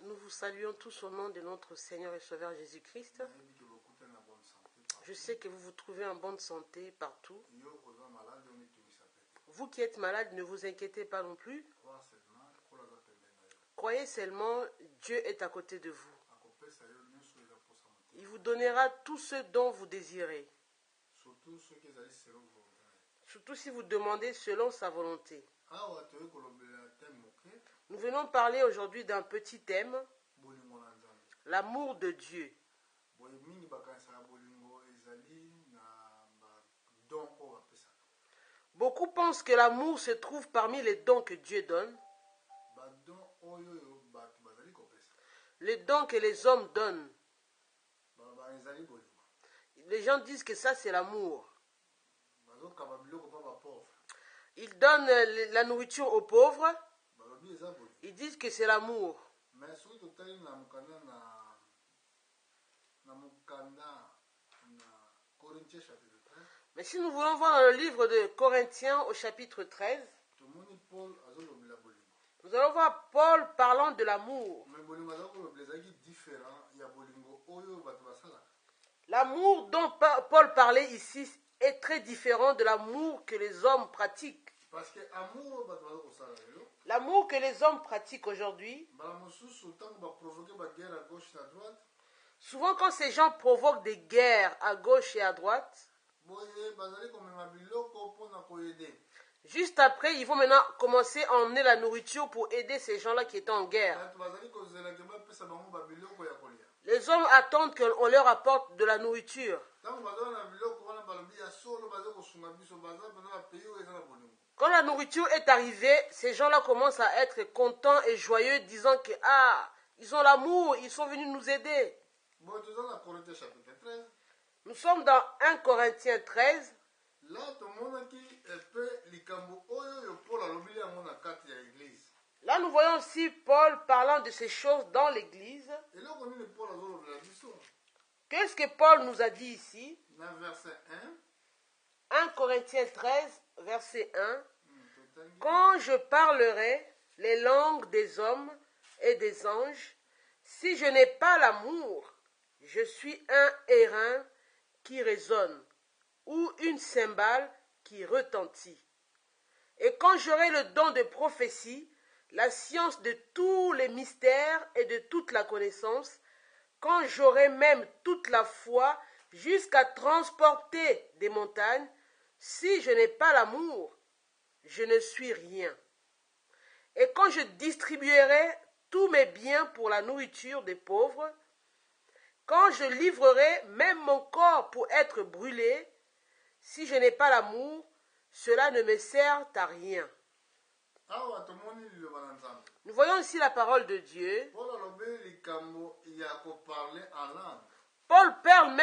Nous vous saluons tous au nom de notre Seigneur et Sauveur Jésus-Christ. Je sais que vous vous trouvez en bonne santé partout. Vous qui êtes malade, ne vous inquiétez pas non plus. Croyez seulement, Dieu est à côté de vous. Il vous donnera tout ce dont vous désirez. Surtout si vous demandez selon sa volonté. Nous venons parler aujourd'hui d'un petit thème, l'amour de Dieu. Beaucoup pensent que l'amour se trouve parmi les dons que Dieu donne, les dons que les hommes donnent. Les gens disent que ça c'est l'amour. Ils donnent la nourriture aux pauvres. Ils disent que c'est l'amour. Mais si nous voulons voir dans le livre de Corinthiens au chapitre 13, nous allons voir Paul parlant de l'amour. L'amour dont Paul parlait ici est très différent de l'amour que les hommes pratiquent. L'amour que les hommes pratiquent aujourd'hui, souvent quand ces gens provoquent des guerres à gauche et à droite, juste après, ils vont maintenant commencer à emmener la nourriture pour aider ces gens-là qui étaient en guerre. Les hommes attendent qu'on leur apporte de la nourriture. Quand la nourriture est arrivée, ces gens-là commencent à être contents et joyeux, disant que ils ont l'amour, ils sont venus nous aider. Nous sommes dans 1 Corinthiens 13. Là, nous voyons aussi Paul parlant de ces choses dans l'église. Qu'est-ce que Paul nous a dit ici? 1 Corinthiens 13, verset 1. Quand je parlerai les langues des hommes et des anges, si je n'ai pas l'amour, je suis un airain qui résonne ou une cymbale qui retentit. Et quand j'aurai le don de prophétie, la science de tous les mystères et de toute la connaissance, quand j'aurai même toute la foi jusqu'à transporter des montagnes, si je n'ai pas l'amour, je ne suis rien. Et quand je distribuerai tous mes biens pour la nourriture des pauvres, quand je livrerai même mon corps pour être brûlé, si je n'ai pas l'amour, cela ne me sert à rien. Nous voyons ici la parole de Dieu. Paul parle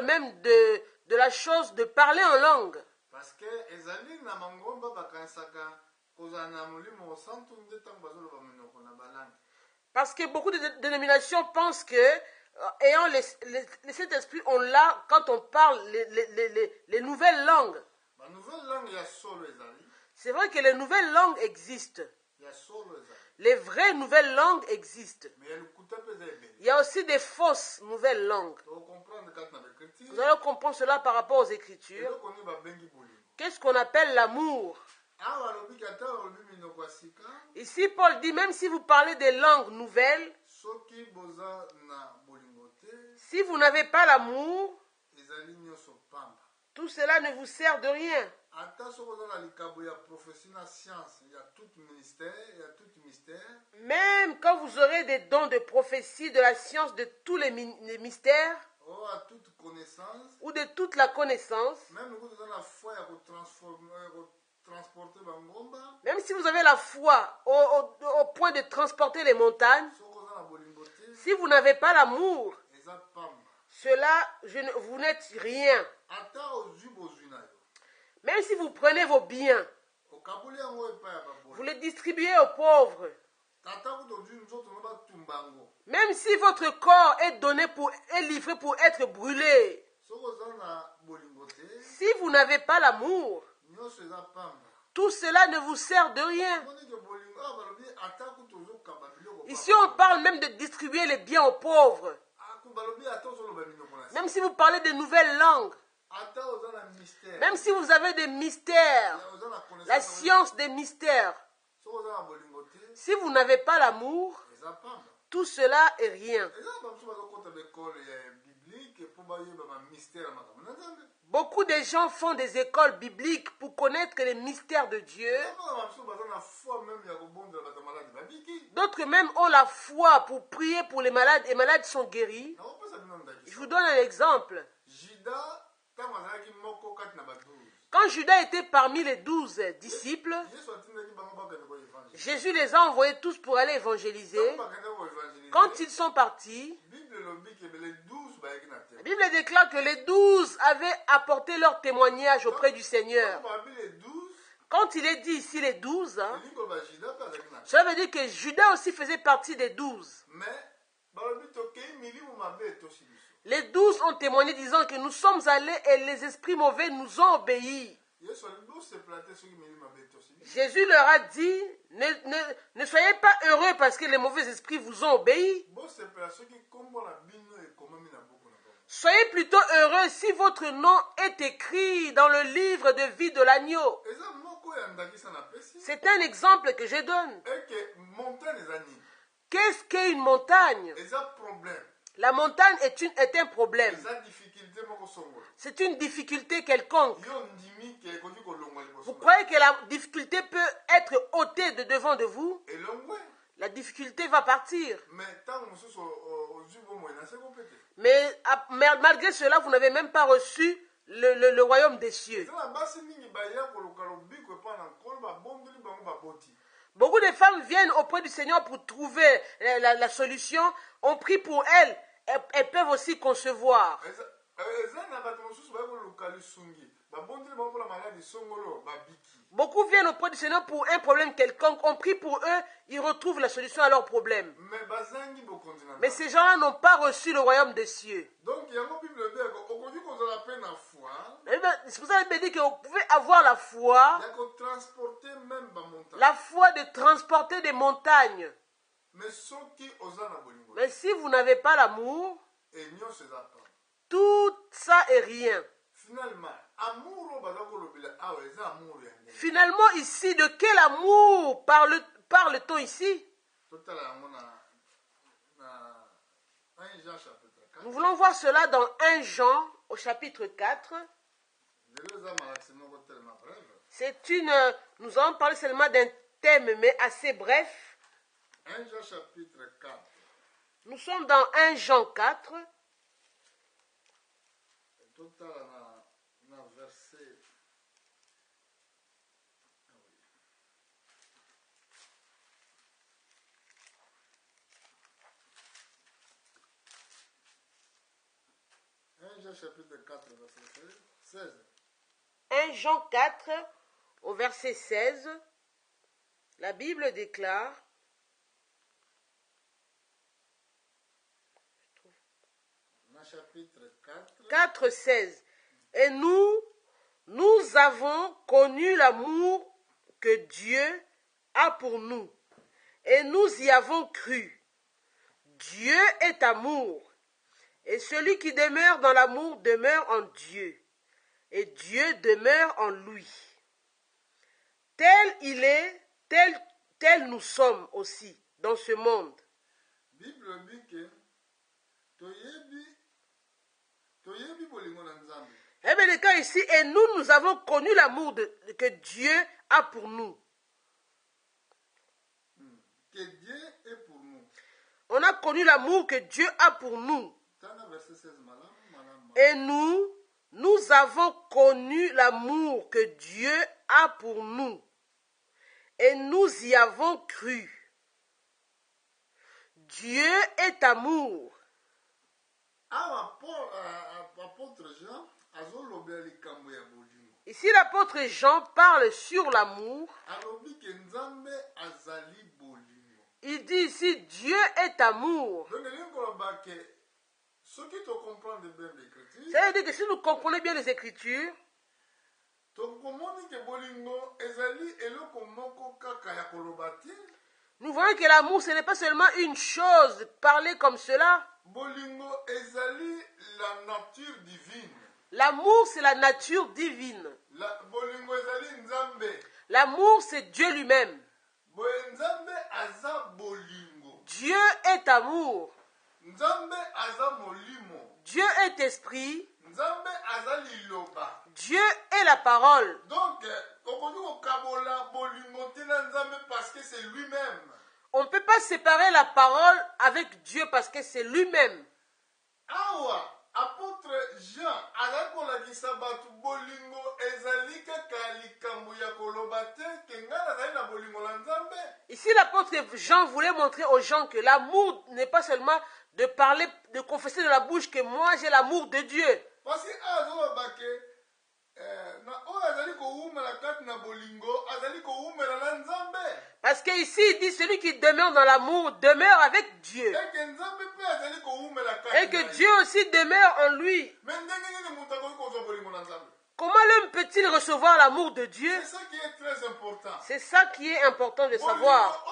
même de la chose de parler en langue. Parce que beaucoup de dénominations pensent que, ayant le Saint-Esprit, on l'a quand on parle les nouvelles langues. C'est vrai que les nouvelles langues existent. Les vraies nouvelles langues existent. Il y a aussi des fausses nouvelles langues. Vous allez comprendre cela par rapport aux Écritures. Qu'est-ce qu'on appelle l'amour? Ici, Paul dit, même si vous parlez des langues nouvelles, si vous n'avez pas l'amour, tout cela ne vous sert de rien. Même quand vous aurez des dons de prophétie, de la science, de tous les mystères, ou de toute la connaissance, même si vous avez la foi au point de transporter les montagnes, si vous n'avez pas l'amour, cela, vous n'êtes rien. Même si vous prenez vos biens, vous les distribuez aux pauvres, même si votre corps est livré pour être brûlé, si vous n'avez pas l'amour, tout cela ne vous sert de rien. Ici, on parle même de distribuer les biens aux pauvres. Même si vous parlez de nouvelles langues, même si vous avez des mystères, la science des mystères, si vous n'avez pas l'amour, tout cela est rien. Beaucoup de gens font des écoles bibliques pour connaître les mystères de Dieu. D'autres même ont la foi pour prier pour les malades et les malades sont guéris. Je vous donne un exemple. Quand Judas était parmi les 12 disciples, Jésus les a envoyés tous pour aller évangéliser. Quand ils sont partis, la Bible déclare que les 12 avaient apporté leur témoignage auprès du Seigneur. Quand il est dit ici les 12, cela veut dire que Judas aussi faisait partie des 12. Les 12 ont témoigné disant que nous sommes allés et les esprits mauvais nous ont obéi. Jésus leur a dit, ne soyez pas heureux parce que les mauvais esprits vous ont obéi. Soyez plutôt heureux si votre nom est écrit dans le livre de vie de l'agneau. C'est un exemple que je donne. Qu'est-ce qu'est une montagne? La montagne est un problème. C'est une difficulté quelconque. Vous croyez que la difficulté peut être ôtée de devant de vous? La difficulté va partir. Mais malgré cela, vous n'avez même pas reçu le royaume des cieux. Beaucoup de femmes viennent auprès du Seigneur pour trouver la solution. On prie pour elles. Elles peuvent aussi concevoir. Beaucoup viennent auprès du Seigneur pour un problème quelconque. On prie pour eux, ils retrouvent la solution à leur problème. Mais ces gens-là n'ont pas reçu le royaume des cieux. C'est pour ça que la Bible dit que vous pouvez avoir la foi de transporter des montagnes. Mais si vous n'avez pas l'amour, tout ça est rien. Finalement, ici, de quel amour parle-t-on ici? Nous voulons voir cela dans 1 Jean au chapitre 4. Nous allons parler seulement d'un thème, mais assez bref. 1 Jean chapitre 4. Nous sommes dans 1 Jean 4. Verset. 1 Jean chapitre 4, verset 16. 1 Jean 4, au verset 16, la Bible déclare, 4, 16. Et nous avons connu l'amour que Dieu a pour nous. Et nous y avons cru. Dieu est amour. Et celui qui demeure dans l'amour demeure en Dieu. Et Dieu demeure en lui. Tel il est, tel nous sommes aussi dans ce monde. Bible dit que Eh bien, le cas ici, et nous avons connu l'amour que Dieu a pour nous. Que Dieu est pour nous. On a connu l'amour que Dieu a pour nous. Et nous avons connu l'amour que Dieu a pour nous. Et nous y avons cru. Dieu est amour. Ici, l'apôtre Jean parle sur l'amour. Il dit ici, Dieu est amour. Ça veut dire que si nous comprenons bien les Écritures, tokomoni ke bolingo ezali eloko moko kaka ya koloba te. Nous voyons que l'amour, ce n'est pas seulement une chose, parler comme cela. Bolingo ezali la nature divine. L'amour, c'est la nature divine. Bolingo ezali nzambe. L'amour, c'est Dieu lui-même. Boye nzambe aza bolingo. Dieu est amour. Nzambe aza molimo. Dieu est esprit. Nzambe aza liloba. Dieu est la parole. Donc, okoki kokabola bolingo te na nzambe parce que c'est lui-même. On ne peut pas séparer la parole avec Dieu parce que c'est lui-même. Awa, apôtre Jean, azali kolakisa batu bolingo ezali kaka likambo ya koloba te ke ngai nazali na bolingo na nzambe. Ici, l'apôtre Jean voulait montrer aux gens que l'amour n'est pas seulement de parler, de confesser de la bouche que moi j'ai l'amour de Dieu. Parce que azoba ke na oyo azali koumela kati na bolingo azali koumela na nzambe. Parce qu'ici, il dit, celui qui demeure dans l'amour demeure avec Dieu. Et que Dieu aussi demeure en lui. Comment l'homme peut-il recevoir l'amour de Dieu? C'est ça qui est très important. C'est ça qui est important de savoir.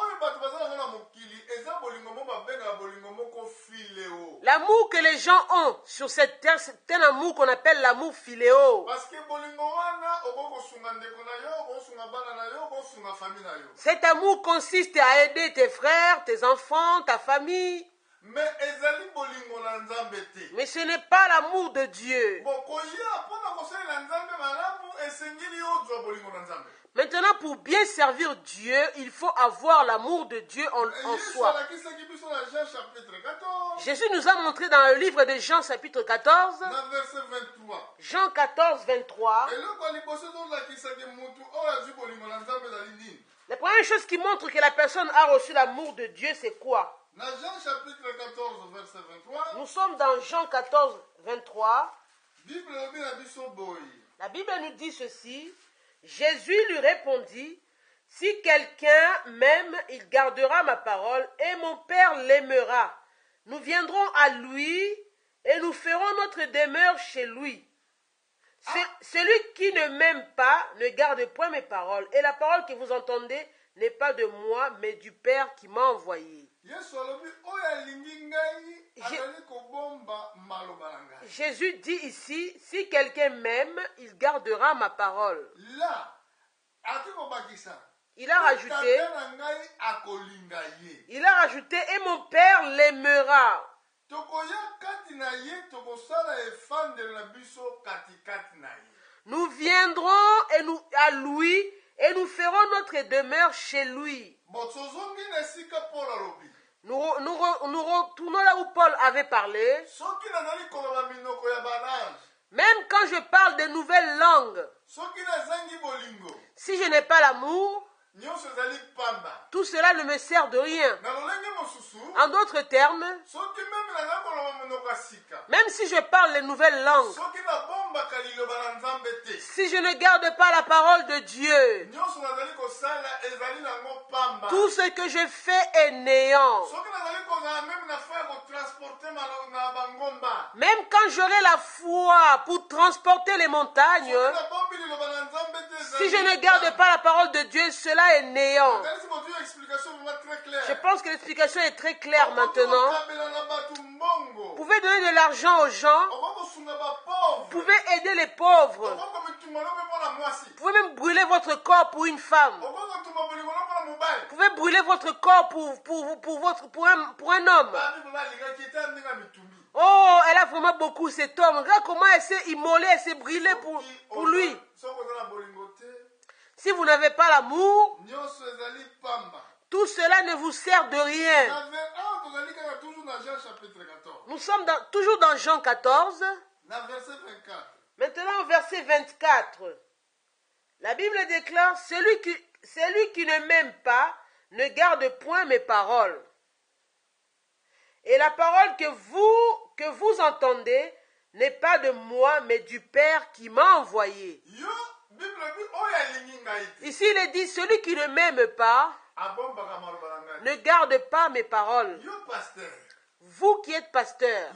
L'amour que les gens ont sur cette terre, c'est un amour qu'on appelle l'amour philéo. Cet amour consiste à aider tes frères, tes enfants, ta famille. Mais ce n'est pas l'amour de Dieu. Maintenant, pour bien servir Dieu, il faut avoir l'amour de Dieu en soi. Jésus nous a montré dans le livre de Jean chapitre 14, Jean 14, 23, la première chose qui montre que la personne a reçu l'amour de Dieu, c'est quoi? Dans Jean chapitre 14, verset 23, nous sommes dans Jean 14, 23. La Bible nous dit ceci. Jésus lui répondit, « Si quelqu'un m'aime, il gardera ma parole, et mon Père l'aimera. Nous viendrons à lui, et nous ferons notre demeure chez lui. Celui qui ne m'aime pas ne garde point mes paroles, et la parole que vous entendez n'est pas de moi, mais du Père qui m'a envoyé. » Jésus dit ici, si quelqu'un m'aime, il gardera ma parole. Il a rajouté, et mon Père l'aimera. Nous viendrons à lui et nous ferons notre demeure chez lui. Nous retournons là où Paul avait parlé. Même quand je parle de nouvelles langues, si je n'ai pas l'amour, tout cela ne me sert de rien. En d'autres termes, même si je parle les nouvelles langues, si je ne garde pas la parole de Dieu, tout ce que je fais est néant. Même quand j'aurai la foi pour transporter les montagnes, si je ne garde pas la parole de Dieu, cela est néant. Je pense que l'explication est très claire maintenant. Vous pouvez donner de l'argent aux gens. Vous pouvez aider les pauvres. Vous pouvez même brûler votre corps pour une femme. Vous pouvez brûler votre corps pour un homme. Oh, elle a vraiment beaucoup cet homme. Regarde comment elle s'est immolée, elle s'est brûlée pour lui. Si vous n'avez pas l'amour, tout cela ne vous sert de rien. Nous sommes toujours dans Jean 14. Maintenant, verset 24. La Bible déclare, celui qui ne m'aime pas ne garde point mes paroles. Et la parole que vous entendez n'est pas de moi, mais du Père qui m'a envoyé. Ici, il est dit, celui qui ne m'aime pas ne garde pas mes paroles. Vous qui êtes pasteur,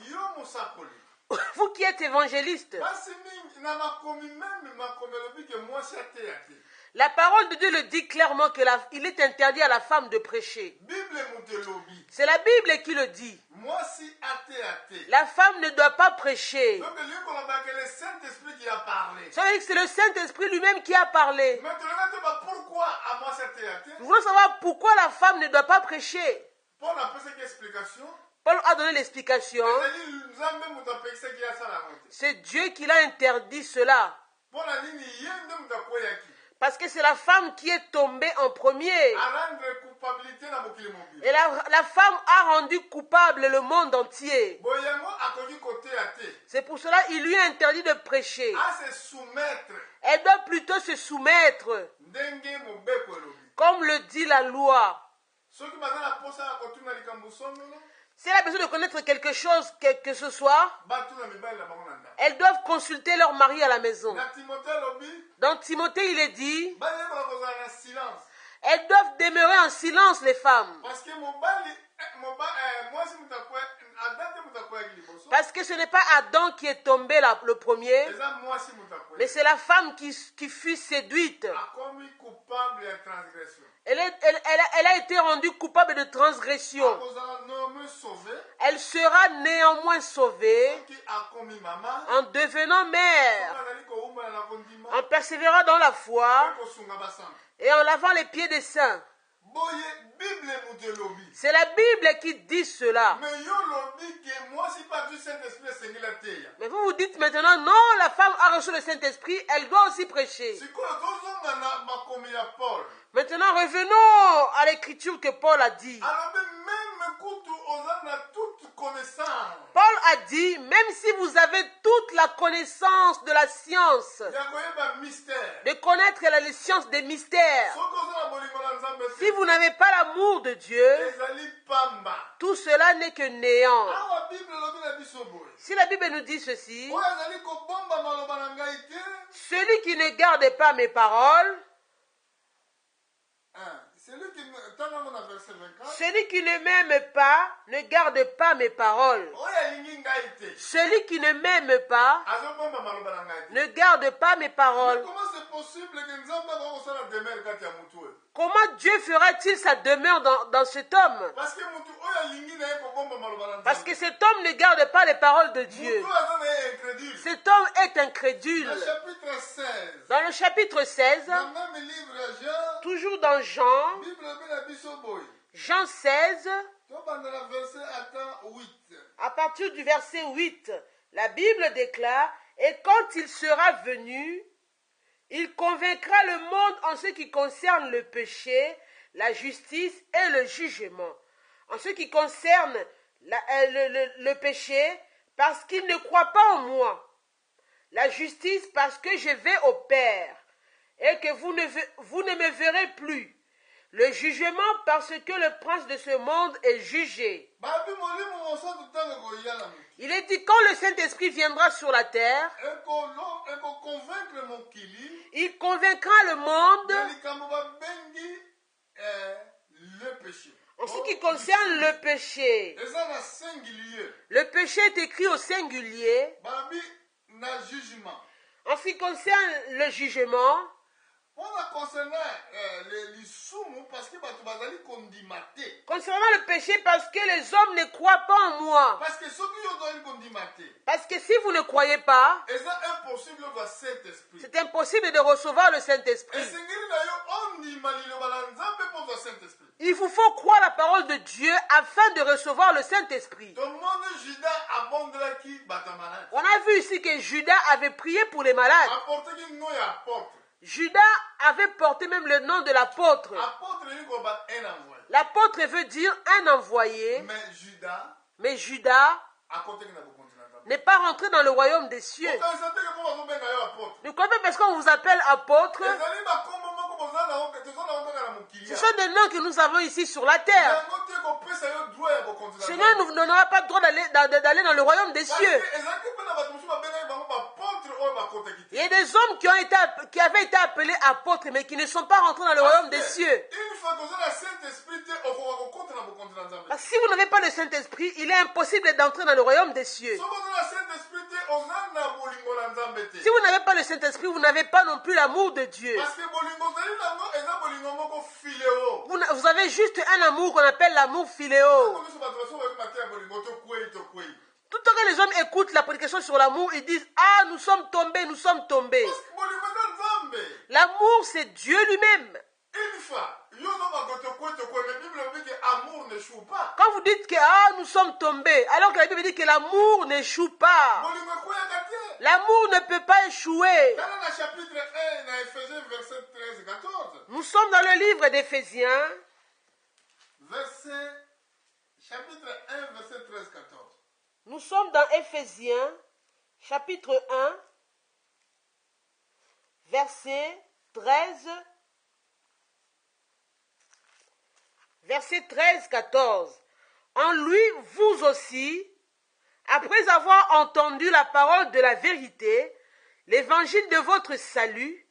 Vous qui êtes évangéliste, basi mingi na makomi meme makomi elobi ke mwasi ateya te. la parole de Dieu le dit clairement qu'il est interdit à la femme de prêcher. Bible mutu elobi C'est la Bible qui le dit. mwasi ateya te. La femme ne doit pas prêcher. Donc elingi koloba ke le Saint-Esprit qui a parlé. Ça veut dire que c'est le Saint-Esprit lui-même qui a parlé. Mais tolonga te ba pourquoi a mwasi ateya te. Nous voulons savoir pourquoi la femme ne doit pas prêcher. Paul a fait cette explication. Paul a donné l'explication. Nzambe mutu apekisaki asala yango te. C'est Dieu qui l'a interdit cela. Mpona nini ye nde mutu akweyaki. Parce que c'est la femme qui est tombée en premier. A rendre culpabilité na mokili mobile. Et la femme a rendu coupable le monde entier. Boyango akoki koteya te. C'est pour cela qu'il lui est interdit de prêcher. A se soumettre. Elle doit plutôt se soumettre, Ndenge mobeko elobi. comme le dit la loi. Soki baza na posa ya kotuna likambo songolo. Si elle a besoin de connaître quelque chose, que ce soit, Batuna mibali na bango na ndako. elles doivent consulter leur mari à la maison. Na Timothée elobi. Dans Timothée, il est dit, Bayekola kozala na silence. elles doivent demeurer en silence, les femmes. Parce que mwasi mutu akwe adate mutu akweyaki liboso. Parce que ce n'est pas Adam qui est tombé le premier, Eza mwasi mutu akweyaki. mais c'est la femme qui fut séduite. Akomi coupable ya transgression. Elle a été rendue coupable de transgression. Akozala nommé sauvé. Elle sera néanmoins sauvée Soki akomi mama. en devenant mère, Azali koumela na kondima. en persévérant dans la foi Kosunga basamba. et en lavant les pieds des saints. Boye Bible mutu elobi. C'est la Bible qui dit cela. Mais yo lobi ke mwasi pas du Saint-Esprit esengeli ateya. Mais vous vous dites maintenant, non, la femme a reçu le Saint-Esprit, elle doit aussi prêcher. Sikoyo tozonga na makomi ya Paul. Maintenant, revenons à l'écriture que Paul a dit. Alobi même kutu oza na toute connaissance. Paul a dit, même si vous avez toute la connaissance de la science, Ya koyeba mystère. de connaître les sciences des mystères, Soki oza na bolingo na Nzambe te. si vous n'avez pas l'amour de Dieu, Ezali pamba. tout cela n'est que néant. Awa Bible elobi na biso boye. Si la Bible nous dit ceci, Oyo azali kobomba maloba na ngai te. celui qui ne garde pas mes paroles, Celui qui tango na verset 24. celui qui ne m'aime pas, ne garde pas mes paroles. Oyo alingi ngai te. Celui qui ne m'aime pas, Azobomba maloba na ngai te. ne garde pas mes paroles. Comment c'est possible que Nzambe akosala demeure kati ya mutu oyo? Comment Dieu fera-t-il sa demeure dans cet homme? Parce que mutu oyo alingi na ye kobomba maloba na Nzambe. Parce que cet homme ne garde pas les paroles de Dieu. Mutu aza na ye incrédule. Cet homme est incrédule. Le chapitre 16. Dans le chapitre 16, Dans le même livre Jean, toujours dans Jean, Bible elobi na biso boye. Jean 16, Tobanda na verset atteint 8. à partir du verset 8, la Bible déclare, « Et quand il sera venu, il convaincra le monde en ce qui concerne le péché, la justice et le jugement. En ce qui concerne le péché, parce qu'il ne croit pas en moi. La justice, parce que je vais au Père, et que vous ne me verrez plus. Le jugement, parce que le prince de ce monde est jugé. » Il est dit, quand le Saint-Esprit viendra sur la terre, il convaincra le monde en ce qui concerne le péché. Le péché est écrit au singulier. En ce qui concerne le jugement, concernant le péché, parce que les hommes ne croient pas en moi. Parce que si vous ne croyez pas, c'est impossible de recevoir le Saint-Esprit. Il vous faut croire la parole de Dieu afin de recevoir le Saint-Esprit. On a vu ici que Judas avait prié pour les malades. Judas avait porté même le nom de l'apôtre. L'apôtre veut dire un envoyé. Mais Judas n'est pas rentré dans le royaume des cieux. Ne croyez pas parce qu'on vous appelle apôtre. Ce sont des noms que nous avons ici sur la terre. Cela ne nous donnera pas le droit d'aller dans le royaume des cieux. Il y a des hommes qui avaient été appelés apôtres, mais qui ne sont pas rentrés dans le royaume des cieux. Parce que si vous n'avez pas le Saint-Esprit, il est impossible d'entrer dans le royaume des cieux. Si vous n'avez pas le Saint-Esprit, vous n'avez pas non plus l'amour de Dieu. Vous avez juste un amour qu'on appelle l'amour philéo. Tout le temps que les hommes écoutent la prédication sur l'amour, ils disent « Ah, nous sommes tombés, nous sommes tombés. » L'amour, c'est Dieu lui-même. Quand vous dites que ah, nous sommes tombés, alors que la Bible dit que l'amour n'échoue pas. L'amour ne peut pas échouer. Nous sommes dans le livre d'Éphésiens. Chapitre 1, verset 13-14. Nous sommes dans Éphésiens, chapitre 1, verset 13. Verset 13-14. En lui, vous aussi, après avoir entendu la parole de la vérité, l'évangile de votre salut,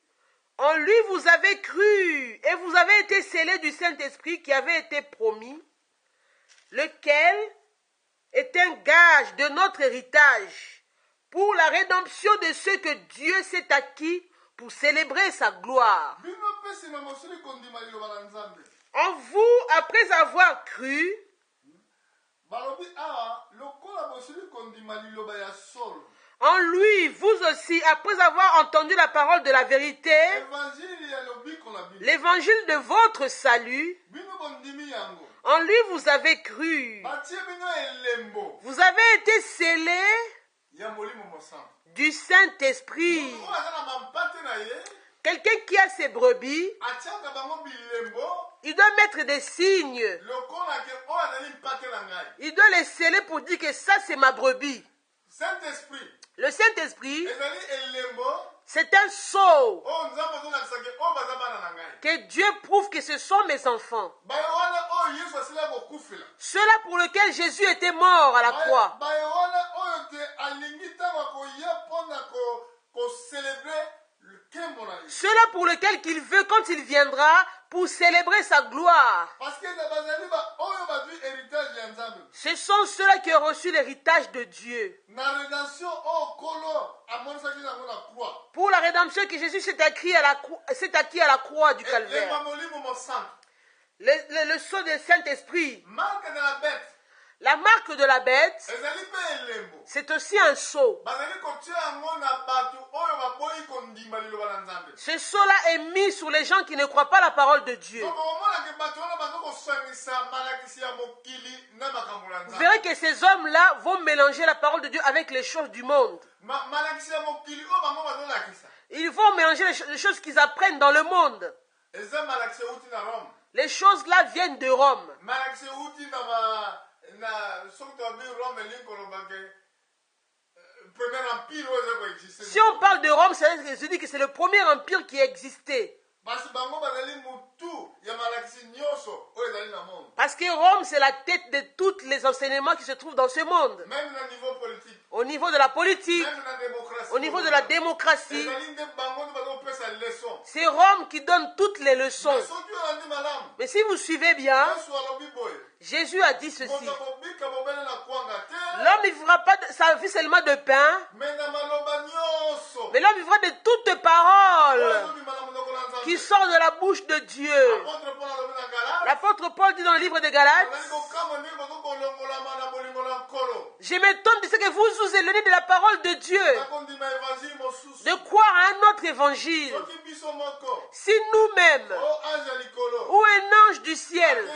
en lui vous avez cru et vous avez été scellés du Saint-Esprit qui avait été promis, lequel est un gage de notre héritage pour la rédemption de ceux que Dieu s'est acquis pour célébrer sa gloire. En vous, après avoir cru, en lui, vous aussi, après avoir entendu la parole de la vérité, l'évangile de votre salut, en lui vous avez cru. Vous avez été scellés du Saint-Esprit. Quelqu'un qui a ses brebis, il doit mettre des signes. Il doit les sceller pour dire que ça c'est ma brebis. Le Saint-Esprit, c'est un sceau que Dieu prouve que ce sont mes enfants. Ceux-là pour lesquels Jésus était mort à la croix. Ceux-là pour lesquels il veut quand il viendra pour célébrer sa gloire. Ce sont ceux-là qui ont reçu l'héritage de Dieu. Pour la rédemption que Jésus s'est acquis à la croix du Calvaire. Le sceau du Saint-Esprit. La marque de la bête, c'est aussi un sceau. Ce sceau-là est mis sur les gens qui ne croient pas la parole de Dieu. Vous verrez que ces hommes-là vont mélanger la parole de Dieu avec les choses du monde. Ils vont mélanger les choses qu'ils apprennent dans le monde. Les choses-là viennent de Rome. Si on parle de Rome, je dis que c'est le premier empire qui existait. Parce que Rome, c'est la tête de tous les enseignements qui se trouvent dans ce monde. Même au niveau politique. Au niveau de la politique, même au niveau de la démocratie. C'est Rome qui donne toutes les leçons. Mais si vous suivez bien, Jésus a dit ceci. L'homme ne vivra pas de sa vie seulement de pain, mais l'homme vivra de toutes paroles qui sortent de la bouche de Dieu. L'apôtre Paul dit dans le livre de Galates, je m'étonne de ce que vous vous éloignez de la parole de Dieu, de croire à un autre évangile. Si nous-mêmes, ou un ange du ciel,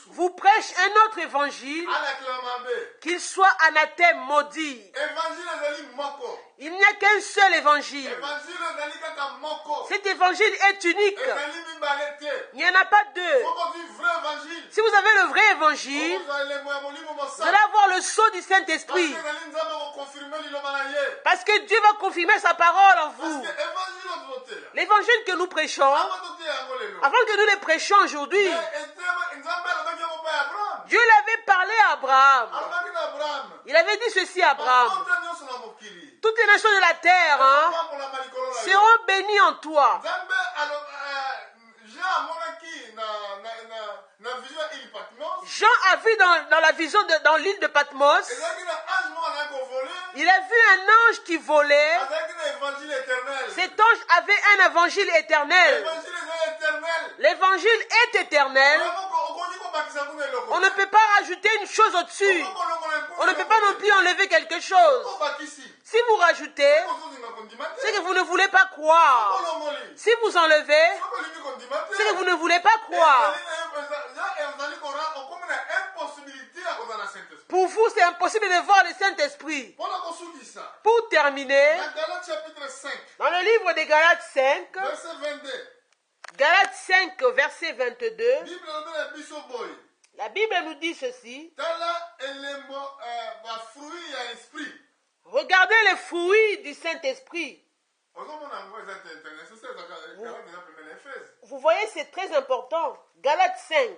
vous prêche un autre évangile, qu'il soit anathème, maudit. Il n'y a qu'un seul évangile. Cet évangile est unique. Il n'y en a pas deux. Si vous avez le vrai évangile, vous allez avoir le sceau du Saint-Esprit. Parce que Dieu va confirmer sa parole en vous. L'évangile que nous prêchons, avant que nous le prêchions aujourd'hui, Dieu l'avait parlé à Abraham. Il avait dit ceci à Abraham. Toutes les nations de la terre seront bénies en toi. Jean a vu dans la vision dans l'île de Patmos Il a vu un ange qui volait. avec un évangile éternel. Cet ange avait un évangile éternel. L'évangile est éternel. L'évangile est éternel. On ne peut pas rajouter une chose au-dessus. On ne peut pas non plus enlever quelque chose. Si vous rajoutez, c'est que vous ne voulez pas croire. Si vous enlevez, c'est que vous ne voulez pas croire. Pour vous, c'est impossible de voir le Saint-Esprit. Pour terminer, dans le livre de Galates 5, Galates 5, verset 22, la Bible nous dit ceci. Regardez les fruits du Saint-Esprit. Vous voyez, c'est très important. Galates 5.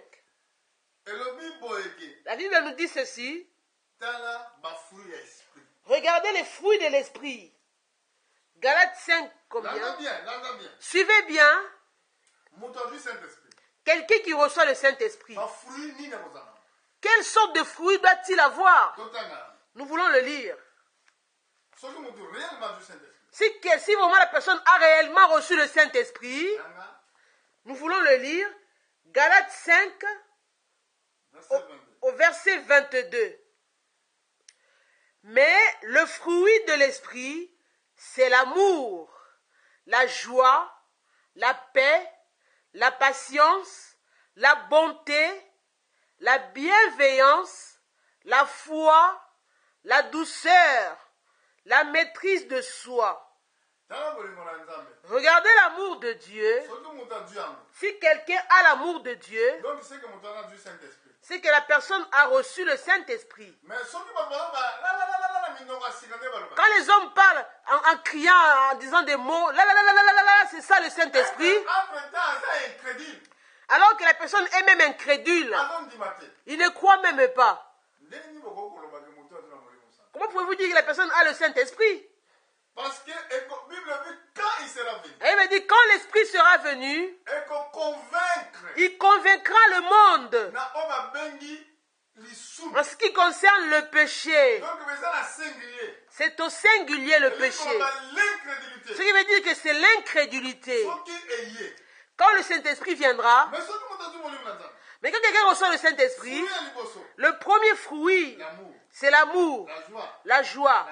La Bible nous dit ceci. Regardez les fruits de l'esprit. Galates 5, combien? Suivez bien. Quelqu'un qui reçoit le Saint-Esprit. Quelle sorte de fruits doit-il avoir? Nous voulons le lire. Si vraiment la personne a réellement reçu le Saint-Esprit, nous voulons le lire. Galates 5, au verset 22. Mais le fruit de l'esprit, c'est l'amour, la joie, la paix, la patience, la bonté, la bienveillance, la foi, la douceur, la maîtrise de soi. Regardez l'amour de Dieu. Si quelqu'un a l'amour de Dieu, c'est que la personne a reçu le Saint-Esprit. Quand les hommes parlent en criant, en disant des mots, c'est ça le Saint-Esprit. Alors que la personne est même incrédule. Il ne croit même pas. Comment pouvez-vous dire que la personne a le Saint-Esprit? Parce que quand il sera venu, et il me dit, quand l'Esprit sera venu, il convaincra le monde en ce qui concerne le péché. C'est au singulier le péché. Ce qui veut dire que c'est l'incrédulité. Quand le Saint-Esprit viendra, mais quand quelqu'un reçoit le Saint-Esprit, le premier fruit, c'est l'amour, la joie,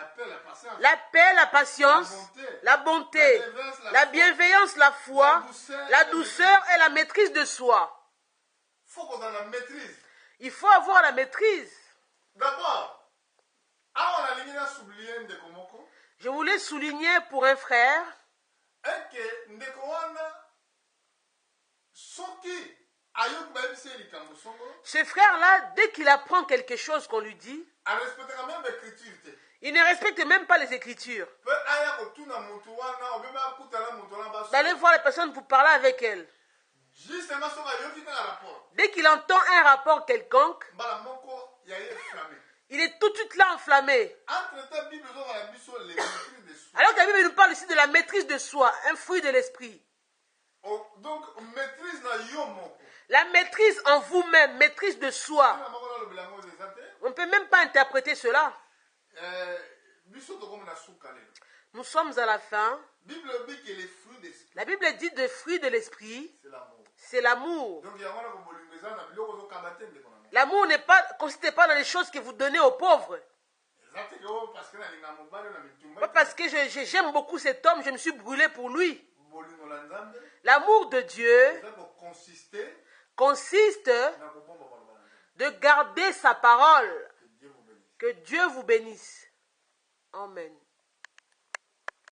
la paix, la patience, la bonté, la bienveillance, la foi, la douceur et la maîtrise de soi. Il faut avoir la maîtrise. D'abord, je voulais souligner pour un frère ce frère-là, dès qu'il apprend quelque chose qu'on lui dit, il ne respecte même pas les Écritures. D'aller voir les personnes pour parler avec elles. Dès qu'il entend un rapport quelconque, il est tout de suite là enflammé. Alors que la Bible nous parle ici de la maîtrise de soi, un fruit de l'esprit. Donc, la maîtrise en vous-même, maîtrise de soi. On ne peut même pas interpréter cela. Nous sommes à la fin. La Bible dit des fruits de l'esprit. C'est l'amour. L'amour n'est pas, consiste pas dans les choses que vous donnez aux pauvres. Pas parce que j'aime beaucoup cet homme, je me suis brûlé pour lui. L'amour de Dieu consiste de garder sa parole. Que Dieu vous bénisse. Amen.